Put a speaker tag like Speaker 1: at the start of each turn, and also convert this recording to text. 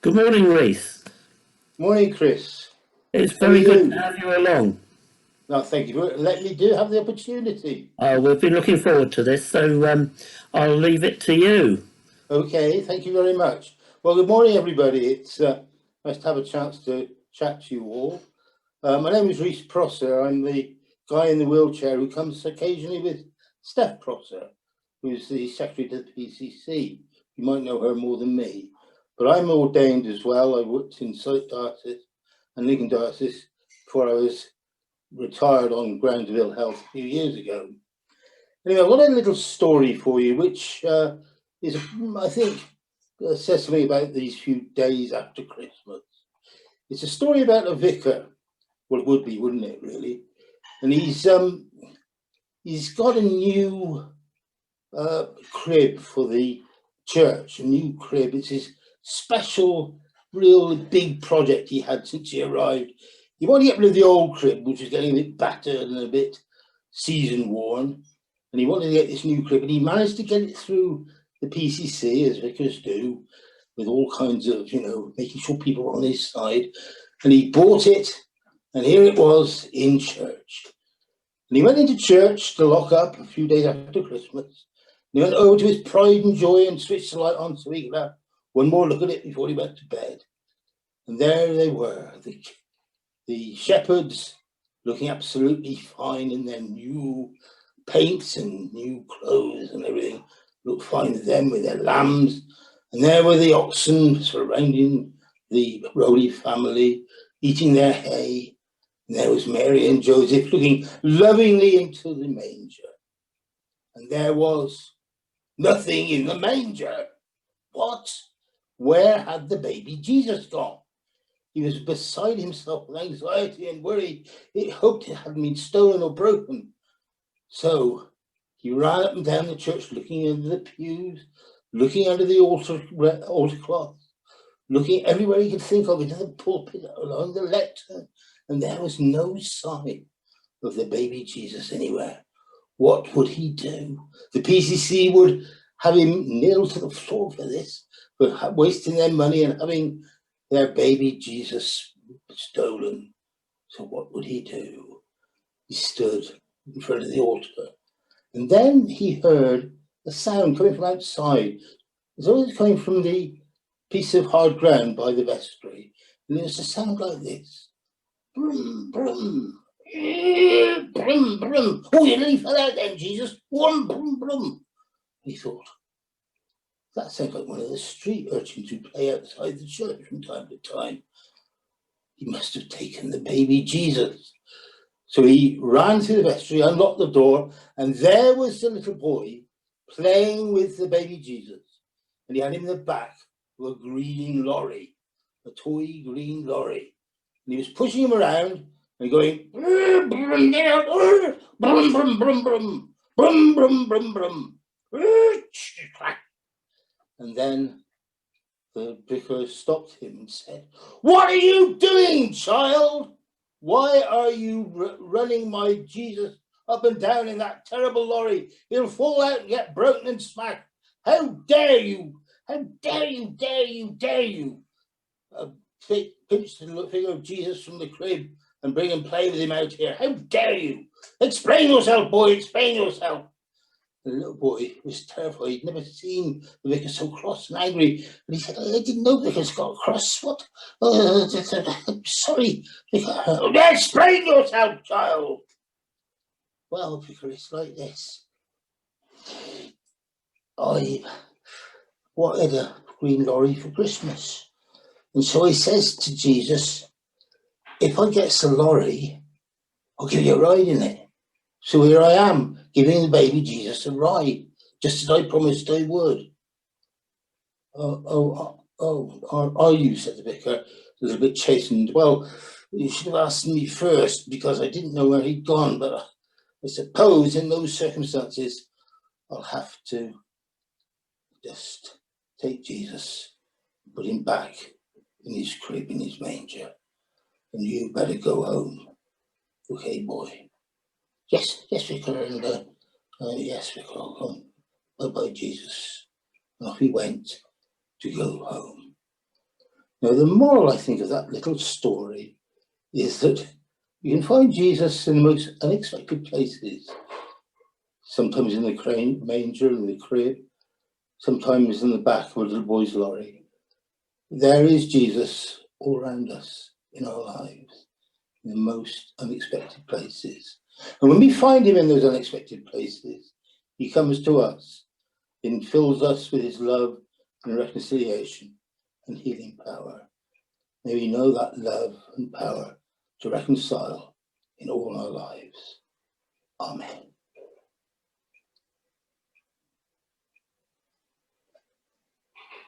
Speaker 1: Good morning, Rhys.
Speaker 2: Morning, Chris.
Speaker 1: It's
Speaker 2: How are
Speaker 1: very good to
Speaker 2: you?
Speaker 1: have you along.
Speaker 2: No, thank you for letting me do have the opportunity.
Speaker 1: We've been looking forward to this, so I'll leave it to you.
Speaker 2: Okay, thank you very much. Well, good morning, everybody. It's nice to have a chance to chat to you all. My name is Rhys Prosser. I'm the guy in the wheelchair who comes occasionally with Steph Prosser, who's the secretary to the PCC. You might know her more than me, but I'm ordained as well. I worked in Sight Diocese and Lincoln Diocese before I was retired on grounds of ill health a few years ago. Anyway, I've got a little story for you, which is, I think, says something about these few days after Christmas. It's a story about a vicar. Well, it would be, wouldn't it, really? And he's got a new crib for the church, a new crib. It's his special, real big project he had since he arrived. He wanted to get rid of the old crib, which was getting a bit battered and a bit season worn, and he wanted to get this new crib, and he managed to get it through the PCC, as vicars do, with all kinds of, making sure people were on his side. And he bought it, and here it was in church. And he went into church to lock up a few days after Christmas. And he went over to his pride and joy and switched the light on so he could have one more look at it before he went to bed. And there they were, the shepherds, looking absolutely fine in their new paints and new clothes and everything, looked fine with them, with their lambs. And there were the oxen surrounding the Rowley family, eating their hay. And there was Mary and Joseph looking lovingly into the manger. And there was nothing in the manger. What? Where had the baby Jesus gone? He was beside himself with anxiety and worry. He hoped it hadn't been stolen or broken. So he ran up and down the church, looking under the pews, looking under the altar cloth, looking everywhere he could think of, into the pulpit, along the lectern, and there was no sign of the baby Jesus anywhere. What would he do? The PCC would have him nailed to the floor for this, for wasting their money and having their baby Jesus stolen. So what would he do? He stood in front of the altar, and then he heard a sound coming from outside. It's always coming from the piece of hard ground by the vestry, and it was a sound like this: brum, brum, brum, brum. Oh, you nearly fell out then, Jesus. Brum, brum, brum. He thought, that sounds like one of the street urchins who play outside the church from time to time. He must have taken the baby Jesus. So he ran through the vestry, unlocked the door, and there was the little boy playing with the baby Jesus. And he had him in the back of a green lorry, a toy green lorry. And he was pushing him around and going, brum, brum, brum, brum, brum, brum, brum, brum, brum. And then the vicar stopped him and said, "What are you doing, child? Why are you running my Jesus up and down in that terrible lorry? He'll fall out and get broken and smacked. How dare you? How dare you, dare you, dare you? Pinch the figure of Jesus from the crib and bring and play with him out here. How dare you? Explain yourself, boy, explain yourself." The little boy was terrified. He'd never seen the vicar so cross and angry. And he said, "I didn't know vicars got cross. What? I'm sorry, vicar." "Explain yourself, child." "Well, vicar, it's like this. I wanted a green lorry for Christmas. And so he says to Jesus, if I get the lorry, I'll give you a ride in it. So here I am, giving the baby Jesus a ride, just as I promised I would." Are you?" said the vicar, a little bit chastened. "Well, you should have asked me first, because I didn't know where he'd gone, but I suppose in those circumstances I'll have to just take Jesus, put him back in his crib, in his manger, and you better go home. Okay, boy?" Yes, vicar, and yes, vicar, I'll go. Bye-bye, Jesus." And off he went to go home. Now, the moral, I think, of that little story is that you can find Jesus in the most unexpected places. Sometimes in the manger, in the crib, sometimes in the back of a little boy's lorry. There is Jesus all around us in our lives, in the most unexpected places. And when we find him in those unexpected places, he comes to us and fills us with his love and reconciliation and healing power. May we know that love and power to reconcile in all our lives. Amen.